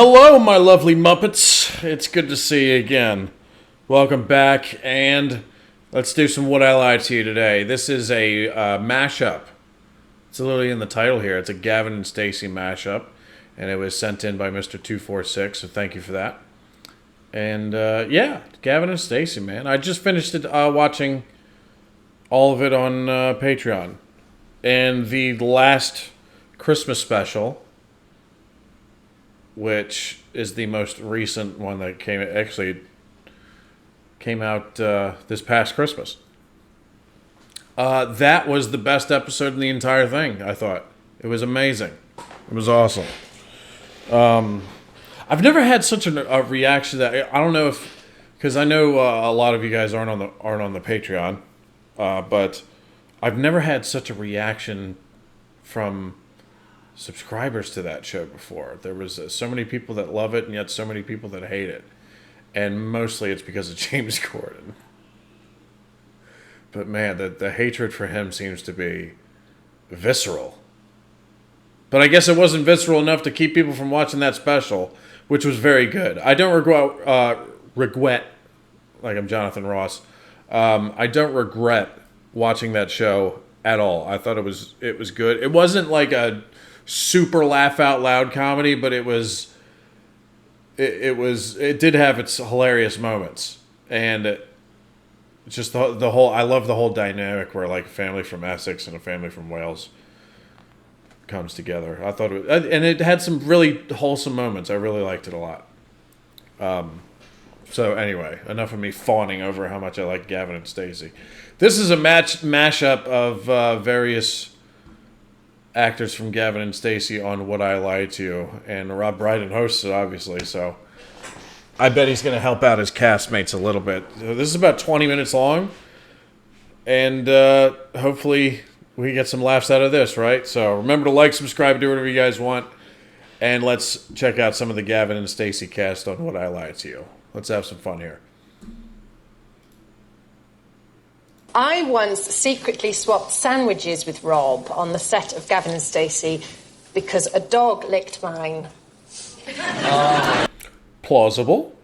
Hello, my lovely Muppets. It's good to see you again. Welcome back, and let's do some What I Lied to You today. This is a mashup. It's literally in the title here. It's a Gavin and Stacey mashup, and it was sent in by Mr. 246, so thank you for that. And yeah, Gavin and Stacey, man. I just finished it, watching all of it on Patreon. And the last Christmas special, which is the most recent one that came out this past Christmas. That was the best episode in the entire thing, I thought. It was amazing. It was awesome. I've never had such a reaction that I don't know if, because I know a lot of you guys aren't on the Patreon, but I've never had such a reaction from subscribers to that show before. There was so many people that love it, and yet so many people that hate it, and mostly it's because of James Corden. But man, the hatred for him seems to be visceral. But I guess it wasn't visceral enough to keep people from watching that special, which was very good. I don't regret, like I'm Jonathan Ross. I don't regret watching that show at all. I thought it was good. It wasn't like a super laugh out loud comedy, but it did have its hilarious moments, and just the whole, I love the whole dynamic where like a family from Essex and a family from Wales comes together. I thought it was, and it had some really wholesome moments. I really liked it a lot. So anyway, enough of me fawning over how much I like Gavin and Stacey. This is a mashup of various actors from Gavin and Stacey on What I Lied to You, and Rob Brydon hosts it, obviously, so I bet he's going to help out his castmates a little bit. This is about 20 minutes long, and hopefully we get some laughs out of this, right? So remember to like, subscribe, do whatever you guys want, and let's check out some of the Gavin and Stacey cast on What I Lied to You. Let's have some fun here. I once secretly swapped sandwiches with Rob on the set of Gavin and Stacey because a dog licked mine. Plausible.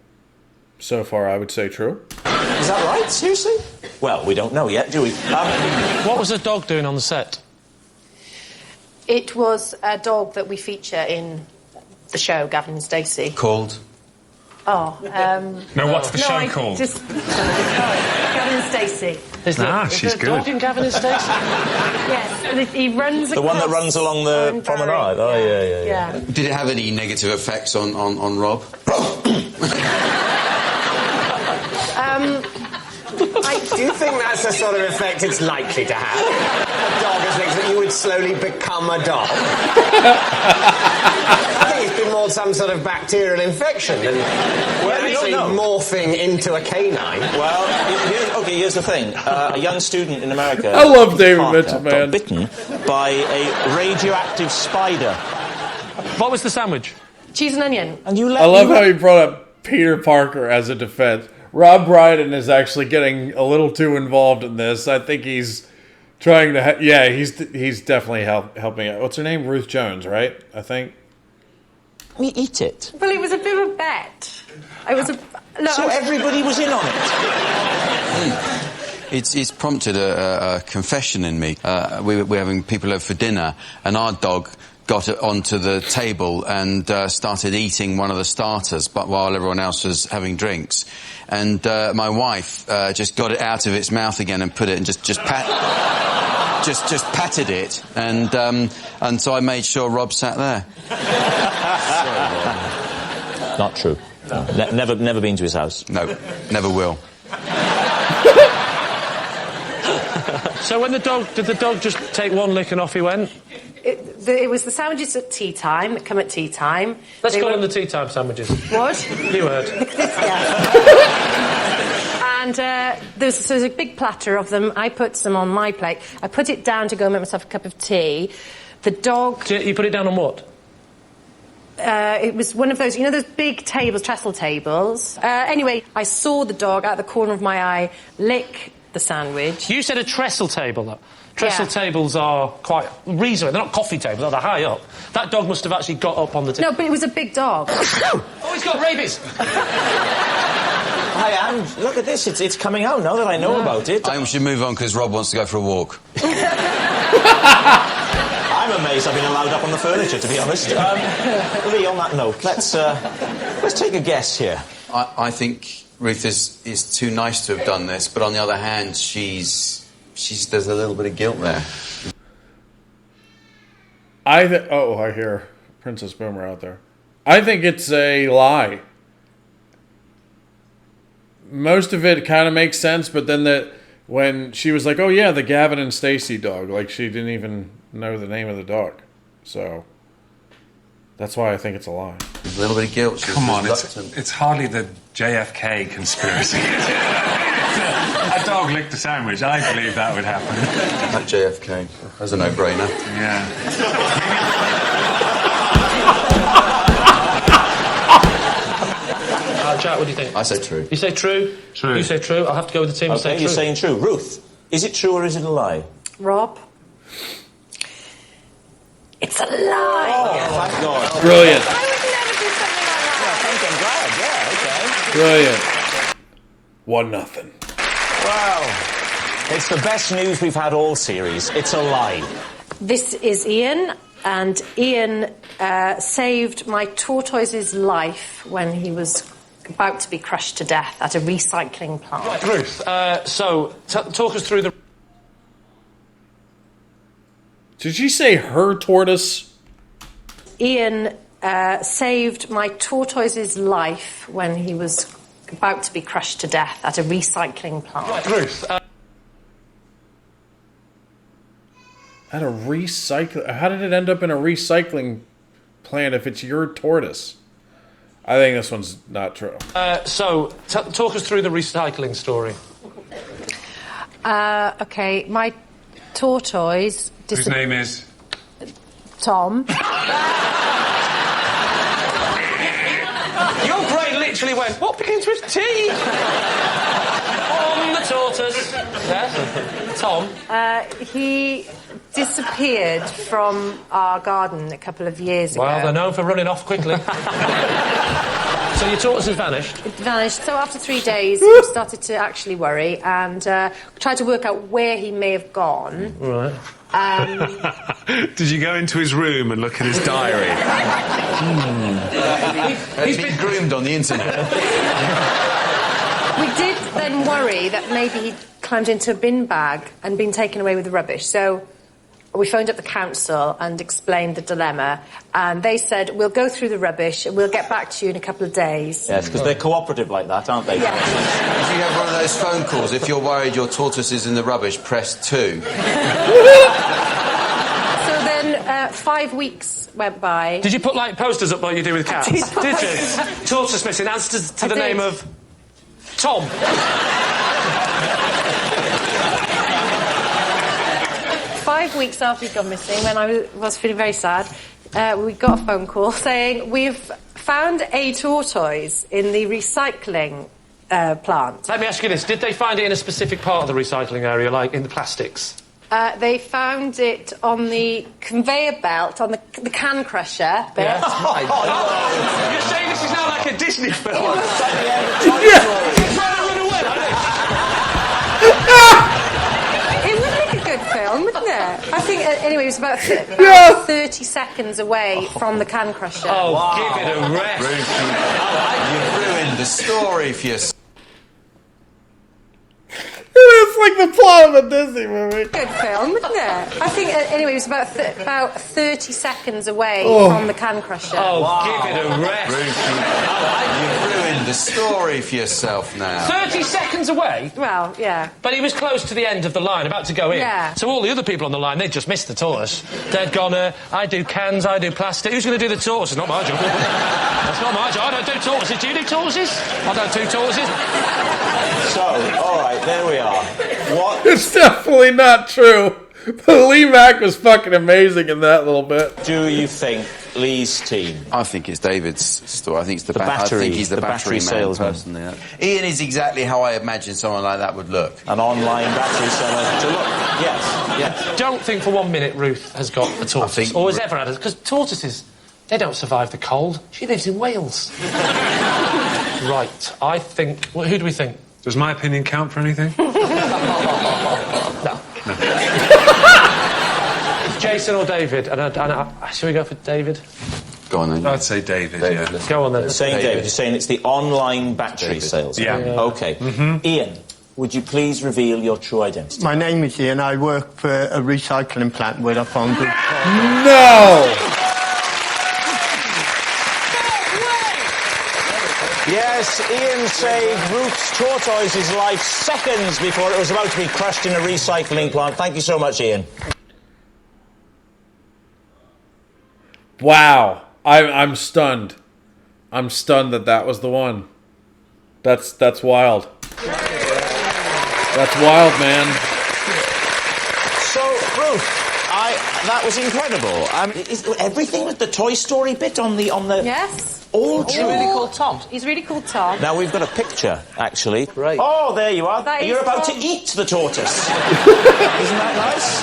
So far, I would say true. Is that right? Seriously? Well, we don't know yet, do we? What was the dog doing on the set? It was a dog that we feature in the show, Gavin and Stacey. Called? Oh, No, what's the show called? Just Gavin and Stacey. She's Is there good. a dog in Gavin and Stacey? Yes, and he runs The one that runs along the promenade? Oh, yeah. Did it have any negative effects on Rob? Do you think that's the sort of effect it's likely to have? A dog is like that you would slowly become a dog. I think it's been more some sort of bacterial infection than actually morphing into a canine. Well, here's the thing. A young student in America, I love David Mitchell, man, got bitten by a radioactive spider. What was the sandwich? Cheese and onion. And you I love how he brought up Peter Parker as a defense. Rob Brydon is actually getting a little too involved in this. I think he's trying to... he's definitely helping out. What's her name? Ruth Jones, right? I think. We eat it. Well, it was a bit of a bet. So everybody was in on it. It's prompted a confession in me. We're having people over for dinner, and our dog got onto the table and started eating one of the starters, but while everyone else was having drinks. And my wife just got it out of its mouth again and put it and just patted it, and so I made sure Rob sat there. Not true. No. Never been to his house. No, never will. So when did the dog just take one lick and off he went? It was the sandwiches at tea time that come at tea time. Let's call them the tea time sandwiches. What? You heard. And there's a big platter of them. I put some on my plate. I put it down to go make myself a cup of tea. The dog... You put it down on what? It was one of those, you know, those big tables, trestle tables. Anyway, I saw the dog out of the corner of my eye lick the sandwich. You said a trestle table, though. Trestle tables are quite reasonable. They're not coffee tables, they're high up. That dog must have actually got up on the table. No, but it was a big dog. Oh, he's got rabies! I am. Look at this. It's coming out now that I know about it. I think we should move on because Rob wants to go for a walk. I'm amazed I've been allowed up on the furniture, to be honest. Lee, on that note, let's take a guess here. I think Ruth is too nice to have done this, but on the other hand, there's a little bit of guilt there. I hear Princess Boomer out there. I think it's a lie. Most of it kind of makes sense, but then when she was like, "Oh yeah, the Gavin and Stacey dog," like she didn't even know the name of the dog, so that's why I think it's a lie. There's a little bit of guilt. Come on, it's hardly the JFK conspiracy. A dog licked a sandwich. I believe that would happen. Not JFK. That's a no-brainer. Yeah. Jack, what do you think? I say true. You say true? True. You say true? I'll have to go with the team and say Okay, true. you're saying true. Ruth, is it true or is it a lie? Rob? It's a lie! Oh, thank God. Brilliant. I would never do something like that. I'm glad, yeah, okay. Brilliant. 1-0. Wow. It's the best news we've had all series. It's a lie. This is Ian, and Ian saved my tortoise's life when he was about to be crushed to death at a recycling plant. Right, Ruth, so talk us through the... Did she say her tortoise? Ian saved my tortoise's life when he was about to be crushed to death at a recycling plant. Right, Ruth, At a recycle? How did it end up in a recycling plant if it's your tortoise? I think this one's not true. so talk us through the recycling story. Okay, my tortoise... Whose name is? Tom. Your brain literally went, what begins with T? On the tortoise. Yes. Tom. He disappeared from our garden a couple of years ago. Well, they're known for running off quickly. So your tortoise has vanished? It vanished. So after 3 days, we started to actually worry and tried to work out where he may have gone. Right. Did you go into his room and look at his diary? He's been groomed on the internet. We did then worry that maybe he'd climbed into a bin bag and been taken away with the rubbish. So we phoned up the council and explained the dilemma, and they said, we'll go through the rubbish and we'll get back to you in a couple of days. Yes, because they're cooperative like that, aren't they? Yeah. If you have one of those phone calls, if you're worried your tortoise is in the rubbish, press 2. So then 5 weeks went by. Did you put, like, posters up like you do with cats? Did you? Tortoise missing, answer to the name of... Tom. 5 weeks after he'd gone missing, when I was feeling very sad, we got a phone call saying, we've found a tortoise in the recycling plant. Let me ask you this. Did they find it in a specific part of the recycling area, like in the plastics? They found it on the conveyor belt, on the can crusher bit. Yeah. You're saying this is now like a Disney film? It was like a good film, wouldn't it? I think, anyway, it was about 30 seconds away from the can crusher. Oh, wow. Give it a rest. You've ruined the story for yourself. It's like the plot of a Disney movie. Good film, isn't it? I think, anyway, it was about 30 seconds away from the can crusher. Oh, wow. Give it a rest. You've ruined the story for yourself now. 30 seconds away? Well, yeah. But he was close to the end of the line, about to go in. Yeah. So all the other people on the line, they'd just missed the tortoise. They'd gone, I do cans, I do plastic. Who's going to do the tortoise? It's not my job. That's not my job. I don't do tortoises. Do you do tortoises? I don't do tortoises. So, all right, there we are. What? It's definitely not true. But Lee Mack was fucking amazing in that little bit. Do you think Lee's team? I think it's David's store. I think it's the battery. I think he's the battery man, salesman. personally. Ian is exactly how I imagine someone like that would look. An online battery seller to look. Yes. Don't think for 1 minute Ruth has got a tortoise, or has ever had it, because tortoises, they don't survive the cold. She lives in Wales. Right, I think... Well, who do we think? Does my opinion count for anything? No. Jason or David? Shall we go for David? Go on then. I'd say David, yeah. Let's go on then. Saying David, you're saying it's the online battery sales. Yeah. Okay. Ian, would you please reveal your true identity? My name is Ian. I work for a recycling plant where I found good... No! Yes, Ian saved Ruth's tortoise's life seconds before it was about to be crushed in a recycling plant. Thank you so much, Ian. Wow. I'm stunned. I'm stunned that was the one. That's wild. That's wild, man. So, Ruth, that was incredible. Is everything with the Toy Story bit on the... Yes. All He's true. really called Tom. He's really called Tom. Now we've got a picture, actually. Right. Oh, there you are. That You're is about Tom. to eat the tortoise. Isn't that nice?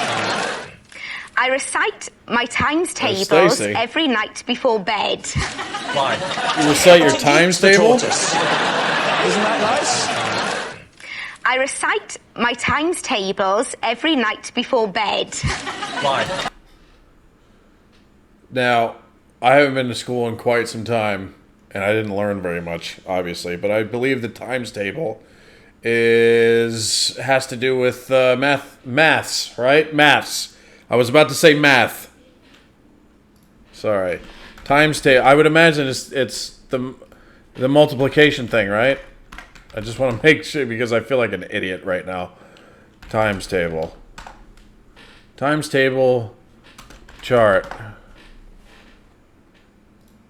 I recite my times tables Stacey. every night before bed. Why? You recite your To times eat the table? tortoise. Isn't that nice? I recite my times tables every night before bed. Why? Now, I haven't been to school in quite some time, and I didn't learn very much, obviously, but I believe the times table has to do with maths, right? Maths. I was about to say math. Sorry. Times table. I would imagine it's the multiplication thing, right? I just want to make sure because I feel like an idiot right now. Times table. Times table chart.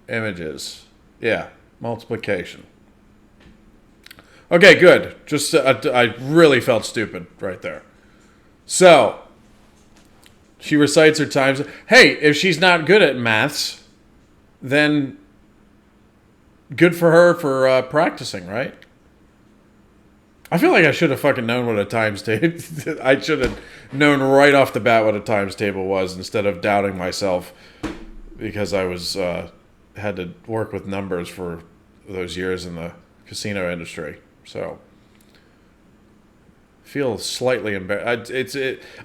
Images. Yeah, multiplication. Okay, good. Just I really felt stupid right there. So, she recites her times. Hey, if she's not good at maths, then good for her for practicing, right? I feel like I should have fucking known what a times table... I should have known right off the bat what a times table was instead of doubting myself because I was... had to work with numbers for those years in the casino industry. So, feel slightly embarrassed.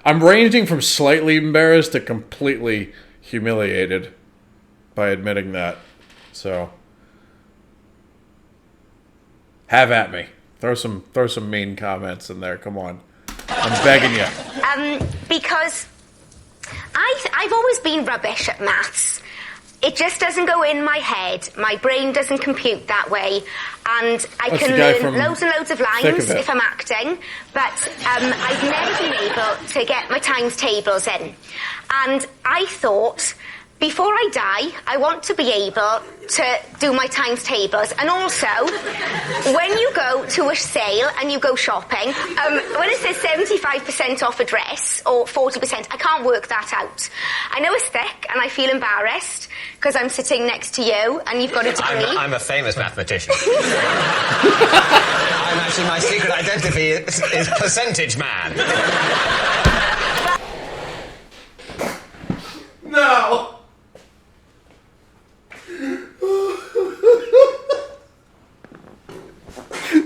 I'm ranging from slightly embarrassed to completely humiliated by admitting that. So, have at me. Throw some mean comments in there. Come on, I'm begging you. Because I've always been rubbish at maths. It just doesn't go in my head. My brain doesn't compute that way. And I That's can the guy learn from loads and loads of Thick lines of It. if I'm acting, but I've never been able to get my times tables in. And I thought, before I die, I want to be able to do my times tables. And also, when you go to a sale and you go shopping, when it says 75% off a dress or 40%, I can't work that out. I know it's thick and I feel embarrassed because I'm sitting next to you and you've got a degree. I'm a famous mathematician. I'm actually, my secret identity is percentage man. No.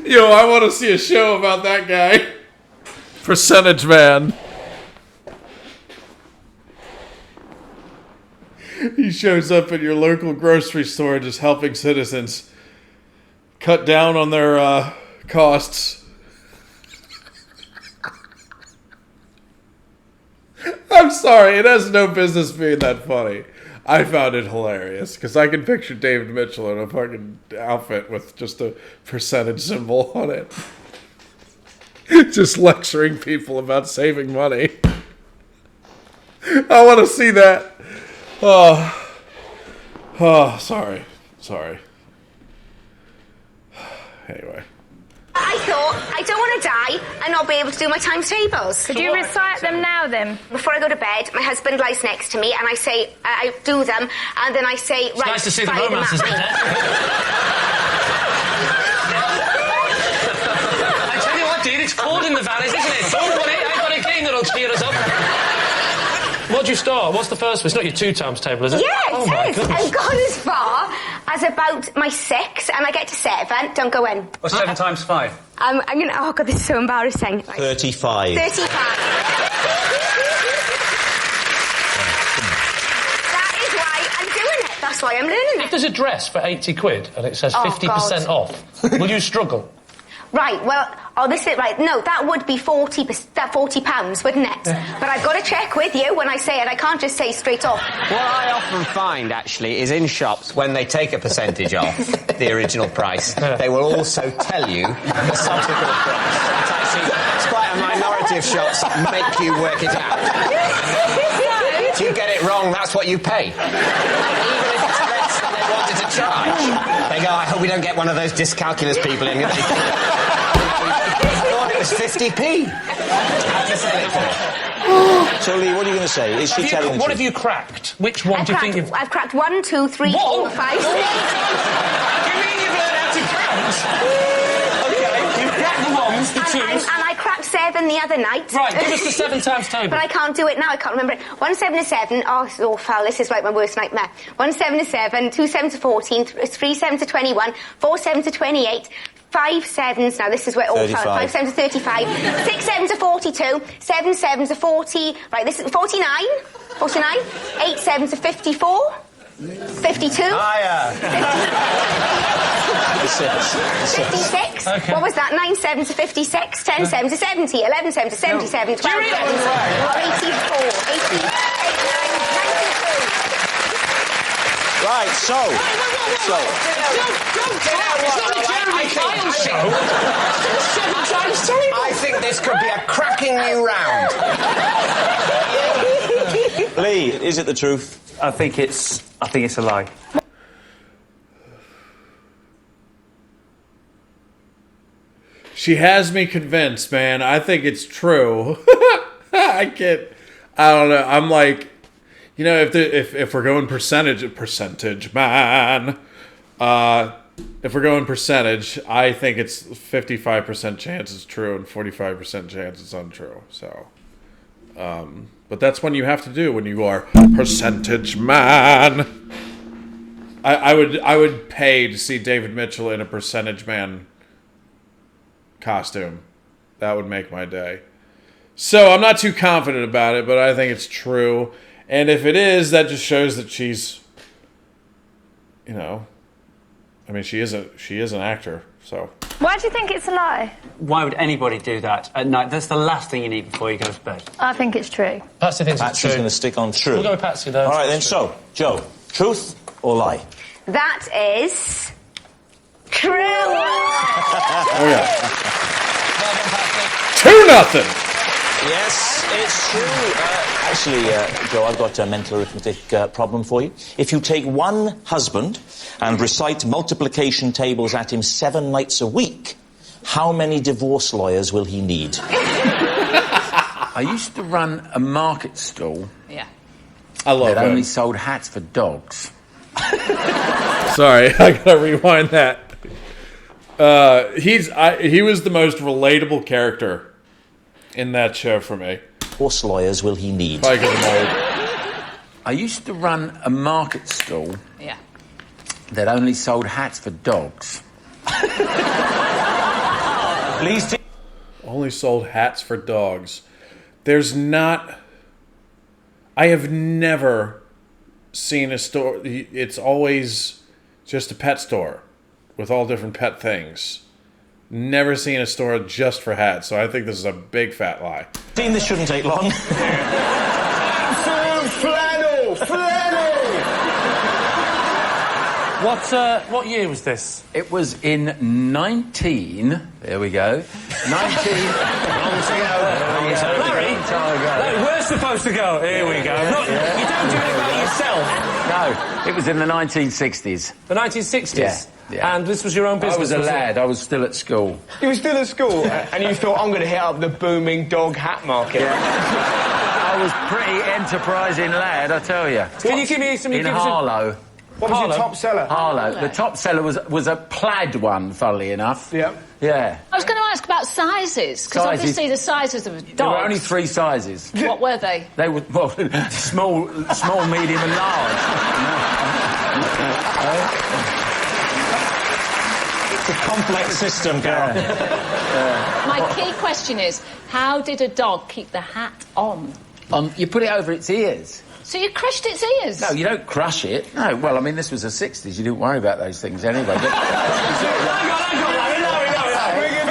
Yo, I want to see a show about that guy. Percentage man. He shows up at your local grocery store just helping citizens cut down on their costs. I'm sorry, it has no business being that funny. I found it hilarious because I can picture David Mitchell in a fucking outfit with just a percentage symbol on it. Just lecturing people about saving money. I want to see that. Oh, sorry. Anyway. I thought, I don't want to die and not be able to do my times tables. Could you recite them now, then? Before I go to bed, my husband lies next to me, and I say, I do them, and then I say, It's right, nice to see the fire them romance, at isn't me. it? I tell you what, dear, it's cold in the valleys, isn't it? Don't worry, I've got a game that'll cheer us up. What do you start? What's the first one? It's not your 2 times table, is it? Yeah, oh it my is. goodness. I've gone as far as about my 6, and I get to 7. Don't go in. What's 7 times 5? I'm going to... Oh, God, this is so embarrassing. Right. 35. 35. That is why I'm doing it. That's why I'm learning If it. there's a dress for 80 quid and it says Oh, 50% off, will you struggle? Right, well, this is right. No, that would be £40, wouldn't it? But I've got to check with you when I say it. I can't just say straight off. What I often find, actually, is in shops, when they take a percentage off the original price, they will also tell you the subsequent price. It's quite a minority of shops make you work it out. If you get it wrong, that's what you pay. Even if it's less than they wanted to charge. They go, I hope we don't get one of those dyscalculus people in. I thought it was 50p. So, Lee, what are you going to say? Is she telling the truth? What have you cracked? Which one do you think you've... I've cracked 1, 2, 3, 4, 5, 6. You mean you've learned how to count? Okay, you cracked the ones, the twos. And I cracked 7 the other night. Right, give us the 7 times table. But I can't do it now, I can't remember it. 1 7 is 7. Oh, foul, this is like my worst nightmare. 1 7 is 7, 2 7 to 14, 3 7 to 21, 4 7 to 28, 5 7s, now this is where all 5 7 to 35, 6 7 to 42, 7 7 to 40, right, this is 49, 8 7 to 54, 52, Higher. 56, Okay. What was that, 9 7 to 56, 10 7 to 70, 11 7 to 77, 12 7 to 84, 88, 92. Right, so... I think this could be a cracking new round. Lee, is it the truth? I think it's a lie. She has me convinced, man. I think it's true. I don't know. I'm like, you know, if we're going percentage, man. If we're going percentage, I think it's 55% chance it's true and 45% chance it's untrue. So, but that's when you have to do when you are percentage man. I would pay to see David Mitchell in a percentage man costume. That would make my day. So I'm not too confident about it, but I think it's true. And if it is, that just shows that she's, you know, I mean, she is an actor. So Why do you think it's a lie? Why would anybody do that at night? That's the last thing you need before you go to bed. I think it's true. Patsy thinks it's true. Patsy's going to stick on true. We'll go with Patsy, though. All right, then. So, Joe, truth or lie? That is true. oh yeah, 2-0. Yes, it's true. Actually, Joe, I've got a mental arithmetic problem for you. If you take one husband and recite multiplication tables at him 7 nights a week, how many divorce lawyers will he need? I used to run a market stall. Yeah. I love that only it. sold hats for dogs. Sorry, I gotta rewind that. He was the most relatable character in that show for me. Divorce lawyers will he need? Probably 'cause I'm old. I used to run a market stall. Yeah. That only sold hats for dogs. Please. Only sold hats for dogs. There's not. I have never seen a store. It's always just a pet store with all different pet things. Never seen a store just for hats, so I think this is a big fat lie. Team, this shouldn't take long. What year was this? It was in 19... There we go. 19... Larry, we're supposed to go. Here we go. You don't do it by yourself. No. It was in the 1960s. The 1960s? Yeah. Yeah. And this was your own business? I was a lad. I was still at school. You were still at school? And you thought, I'm going to hit up the booming dog hat market? Yeah. I was pretty enterprising lad, I tell you. Can you give me some... In Harlow. What was your top seller? Harlow. The top seller was a plaid one, funnily enough. Yeah. Yeah. I was going to ask about sizes, because obviously the sizes of dogs... There were only 3 sizes. What were they? They were, well, small, medium and large. It's a complex system, Carol. My key question is, how did a dog keep the hat on? You put it over its ears. So you crushed its ears? No, you don't crush it. No, well, I mean, this was the 60s. You didn't worry about those things anyway. But...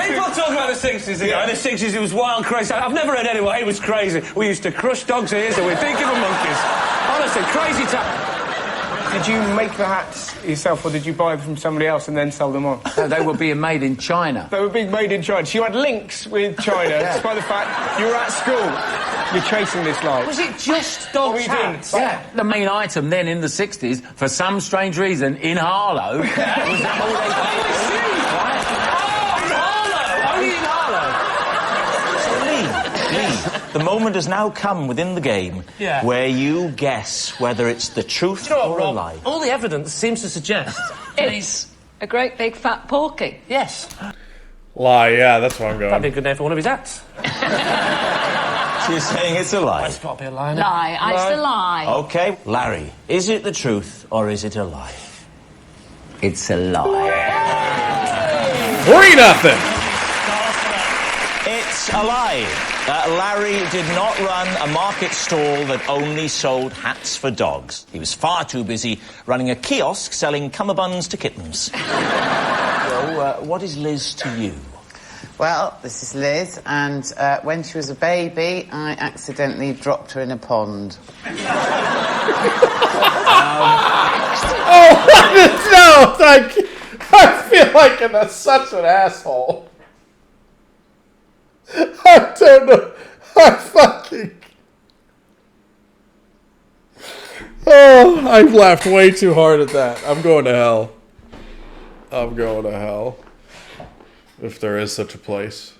People talk about the 60s ago. In the 60s, it was wild, crazy. I've never heard anyone. It was crazy. We used to crush dogs' ears and we'd think of monkeys. Honestly, crazy time. Did you make the hats yourself, or did you buy them from somebody else and then sell them on? No, they were being made in China. They were being made in China. So you had links with China, despite the fact you were at school. You're chasing this life. Was it just dogs' hats? Yeah. The main item then in the 60s, for some strange reason, in Harlow, was that all they The moment has now come within the game where you guess whether it's the truth or a lie. All the evidence seems to suggest it's a great big fat porky. Yes. Lie, yeah, that's what I'm going. That'd be a good name for one of his hats. She's saying it's a lie. It's got to be a lie. Lie. It's a lie. OK, Larry, is it the truth or is it a lie? It's a lie. 3-0. It's a lie. Larry did not run a market stall that only sold hats for dogs. He was far too busy running a kiosk selling cummerbunds to kittens. So, what is Liz to you? Well, this is Liz, and when she was a baby, I accidentally dropped her in a pond. No, thank you. I feel like I'm such an asshole. I don't know. Oh, I've laughed way too hard at that. I'm going to hell. I'm going to hell. If there is such a place.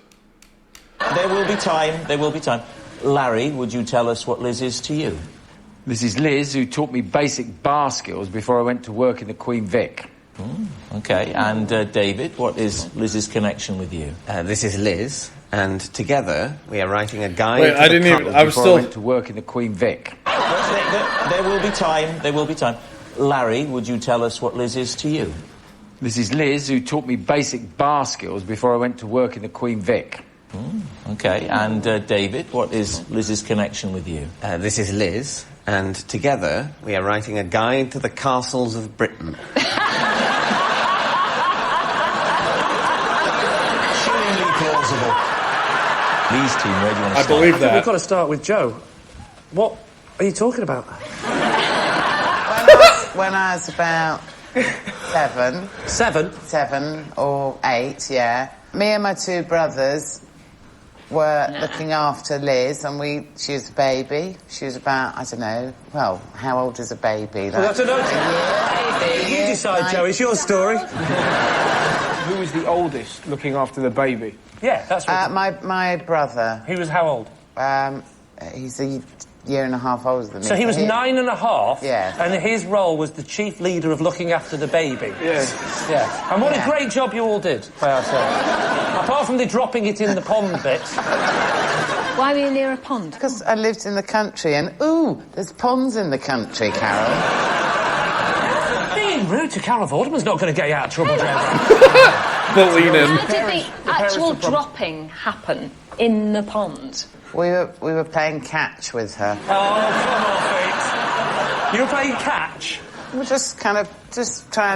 There will be time. There will be time. Larry, would you tell us what Liz is to you? This is Liz, who taught me basic bar skills before I went to work in the Queen Vic. OK. And, David, what is Liz's connection with you? This is Liz, and together we are writing a guide. Wait, I didn't even... I was still... I went to work in the Queen Vic. There will be time. There will be time. Larry, would you tell us what Liz is to you? This is Liz, who taught me basic bar skills before I went to work in the Queen Vic. OK. And, David, what is Liz's connection with you? This is Liz, and together we are writing a guide to the castles of Britain. Chillingly plausible. These two, where do you want to start? I believe that. We've got to start with Joe. What are you talking about? When I was about 7. 7? 7 or 8, yeah. Me and my 2 brothers were looking after Liz, and she was a baby. She was about, I don't know, well, how old is a baby? Well, that's another... You decide, Joe. It's your story. Who was the oldest looking after the baby? Yeah, that's what... my brother. He was how old? He's a year and a half older than me. So he was 9 and a half, yeah. And his role was the chief leader of looking after the baby. Yeah. Yeah. And what a great job you all did, by ourselves. Apart from the dropping it in the pond bit. Why were you near a pond? Because I lived in the country, and, there's ponds in the country, Carol. Being rude to Carol Vorderman's not going to get you out of trouble, Joe. The lean in. How did the actual dropping happen in the pond? We were playing catch with her. Oh, come on, Pete. You were playing catch? We were just trying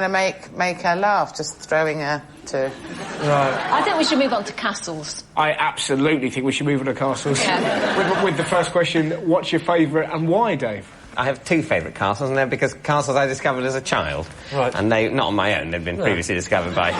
to make her laugh, just throwing her to... Right. I think we should move on to castles. I absolutely think we should move on to castles. Yeah. With the first question, what's your favourite and why, Dave? I have 2 favourite castles, and they're because castles I discovered as a child. Right. And they, not on my own, they'd been previously discovered by...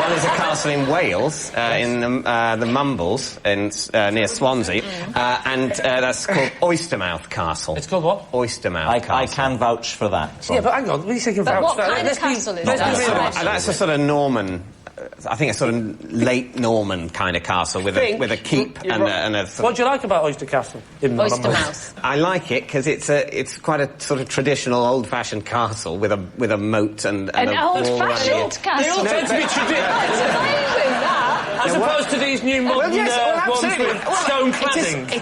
One is a castle castle in Wales, in the Mumbles, near Swansea, and that's called Oystermouth Castle. It's called what? Oystermouth Castle. I can vouch for that. Yeah, but hang on, what are you saying But vouch? what kind of castle is that? That's a sort of Norman. I think a sort of late Norman kind of castle with a keep and a. What do you like about Oyster Castle? Oyster Mouse. I like it because it's quite a sort of traditional, old-fashioned castle with a moat and An a wall around old-fashioned it. castle. They all tend to be traditional. That's amazing, that. As opposed to these new modern ones with stone cladding.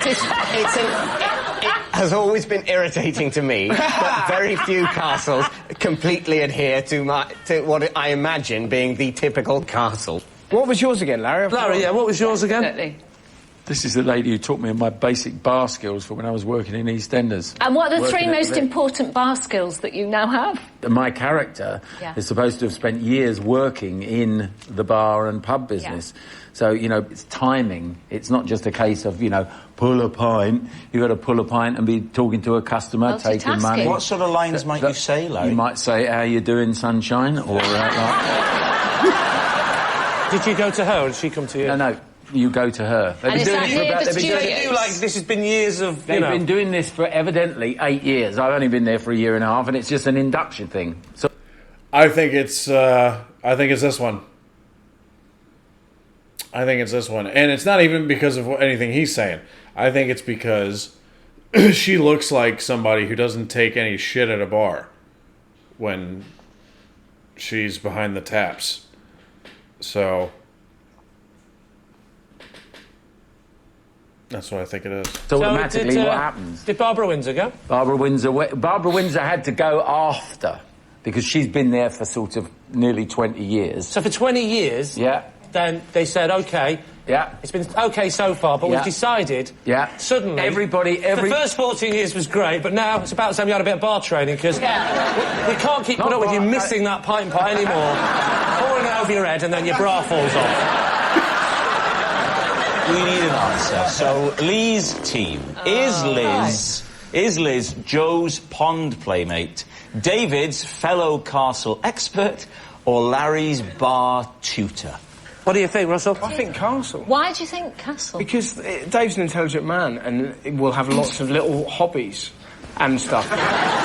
It has always been irritating to me that very few castles completely adhere to what I imagine being the typical castle. What was yours again, Larry? Larry, yeah, what was yours again? Definitely. This is the lady who taught me my basic bar skills for when I was working in EastEnders. And what are the Working three at most the- important bar skills that you now have? My character is supposed to have spent years working in the bar and pub business. So, you know, it's timing. It's not just a case of, you know, pull a pint. You've got to pull a pint and be talking to a customer, taking money. What sort of lines might you say, Larry? You might say, how you doing, sunshine? Or Did you go to her or did she come to you? No, you go to her. And is that near the studios? This has been years of, They've been doing this for evidently 8 years. I've only been there for a year and a half, and it's just an induction thing. So, I think it's this one. I think it's this one. And it's not even because of anything he's saying. I think it's because she looks like somebody who doesn't take any shit at a bar when she's behind the taps. So that's what I think it is. So automatically, what happens? Did Barbara Windsor go? Barbara Windsor had to go after, because she's been there for sort of nearly 20 years. So for 20 years, then they said, OK, it's been OK so far, but we've decided, suddenly, the first 14 years was great, but now it's about time we had a bit of bar training, because we can't keep putting up with you missing that pint pot anymore, pouring it over your head, and then your bra falls off. We need an answer. So, Lee's team. Is Liz Joe's pond playmate, David's fellow castle expert, or Larry's bar tutor? What do you think, Russell? I think castle. Why do you think castle? Because Dave's an intelligent man and will have lots of little hobbies and stuff.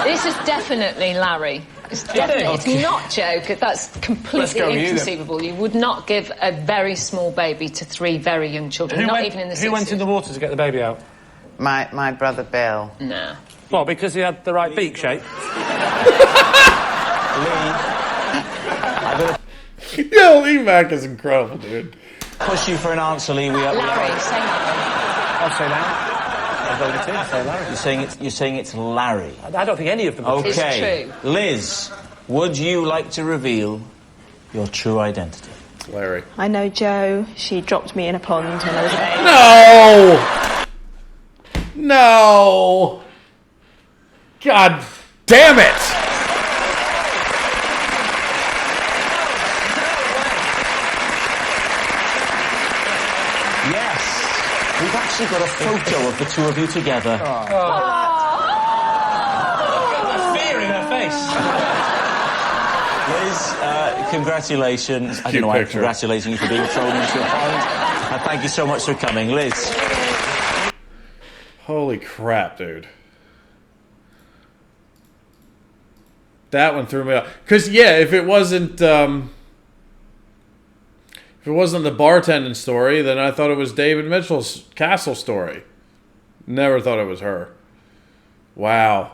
This is definitely Larry. It's not Joe, 'cause that's completely inconceivable. You would not give a very small baby to three very young children, even in the 60s. Who went in the water to get the baby out? My brother Bill. No. What, because he had the right beak shape? Yeah, Lee Mack is incredible, dude. Push you for an answer, Lee. Larry, say that. I'll say Larry. I'll go with it. Say Larry. You're saying it's Larry. I don't think any of them are Okay. It's true. Liz, would you like to reveal your true identity? Larry. I know Jo. She dropped me in a pond when I was a baby. No! God damn it! Yes. We've actually got a photo of the two of you together. Got that fear in her face. Liz, congratulations. I don't know why I'm congratulating you for being thrown into a pond. And thank you so much for coming, Liz. Holy crap, dude. That one threw me off. Because, yeah, if it wasn't the bartending story, then I thought it was David Mitchell's castle story. Never thought it was her. Wow.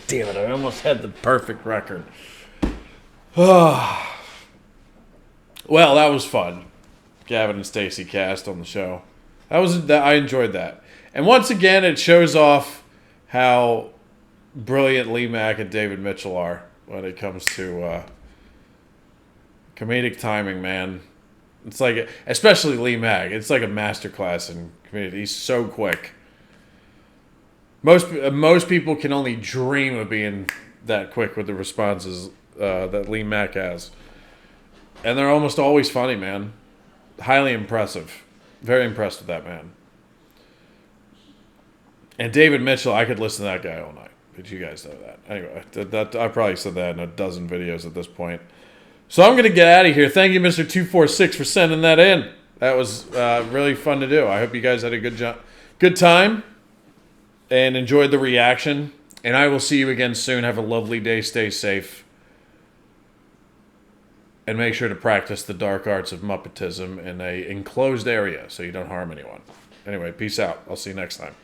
Damn it, I almost had the perfect record. Well, that was fun. Gavin and Stacey cast on the show. I enjoyed that. And once again, it shows off how brilliant Lee Mack and David Mitchell are when it comes to comedic timing, man. It's like, especially Lee Mack, it's like a masterclass in comedy. He's so quick. Most people can only dream of being that quick with the responses that Lee Mack has. And they're almost always funny, man. Highly impressive. Very impressed with that man. And David Mitchell, I could listen to that guy all night. Did you guys know that? Anyway, I probably said that in a dozen videos at this point. So I'm going to get out of here. Thank you, Mr. 246, for sending that in. That was really fun to do. I hope you guys had a good time and enjoyed the reaction. And I will see you again soon. Have a lovely day. Stay safe. And make sure to practice the dark arts of Muppetism in an enclosed area so you don't harm anyone. Anyway, peace out. I'll see you next time.